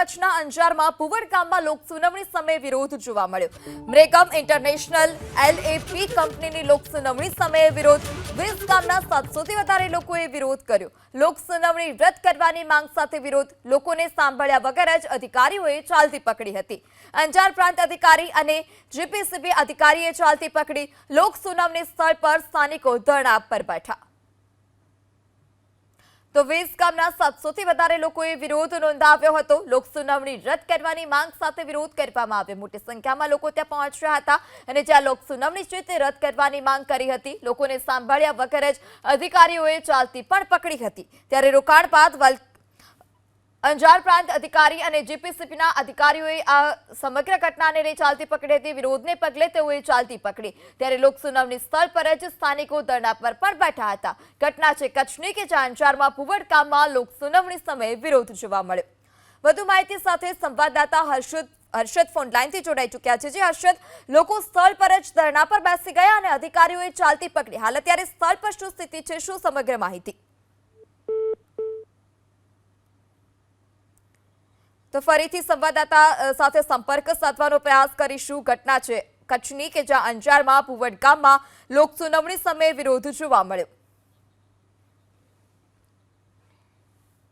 કચ્છના અંજારમાં પુવડ ગામમાં લોકસુનાવણી સમયે વિરોધ જોવા મળ્યો। મ્રેગમ ઇન્ટરનેશનલ LAP કંપનીની લોકસુનાવણી સમયે વિરોધ 20 ગામના 700 થી વધારે લોકોએ વિરોધ કર્યો। લોકસુનાવણી રદ કરવાની માંગ સાથે વિરોધ લોકોને સાંભળ્યા વગર જ અધિકારીઓએ ચાલતી પકડી હતી। અંજાર પ્રાંત અધિકારી અને GPCB અધિકારીએ ચાલતી પકડી। લોકસુનાવણી સ્થળ પર સ્થાનિકો ધરણા પર બેઠા। તો 20 ગામના 700 થી વધારે લોકોએ વિરોધ નોંધાવ્યો હતો। લોકસુનાવણી રદ કરવાની માંગ સાથે વિરોધ કરવામાં આવ્યો। મોટી સંખ્યામાં લોકો ત્યાં પહોંચ્યા હતા અને જ્યાં લોકસુનાવણી છે તે રદ કરવાની માંગ કરી હતી। લોકોને સાંભળ્યા વગર જ અધિકારીઓએ ચાલતી પણ પકડી હતી। ત્યારે રોકાણ બાદ અંજાર પ્રાંત અધિકારી અને GPCBના અધિકારીઓએ આ સમગ્ર ઘટનાને લઈ ચાલતી પકડી હતી। વિરોધને પગલે તેઓએ ચાલતી પકડી। ત્યારે લોકસુનાવણી સ્થળ પર જ સ્થાનિકો ધરણા પર પણ બેઠા હતા। ઘટના છે કચ્છની કે જ્યાં અંજારમાં પુવડ ગામમાં લોકસુનાવણી સમયે વિરોધ જોવા મળ્યો। વધુ માહિતી સાથે સંવાદદાતા હર્ષદ ફોન લાઈનથી જોડાઈ ચૂક્યા છે। જે હર્ષદ, લોકો સ્થળ પર જ ધરણા પર બેસી ગયા અને અધિકારીઓએ ચાલતી પકડી। હાલ અત્યારે સ્થળ પર શું સ્થિતિ છે, શું સમગ્ર માહિતી? તો ફરીથી સંવાદદાતા સાથે સંપર્ક સાધવાનો પ્રયાસ કરીશું। ઘટના છે કચ્છની કે જ્યાં અંજારમાં પુવડ ગામમાં લોકસુનાવણી સમયે વિરોધ જોવા મળ્યો।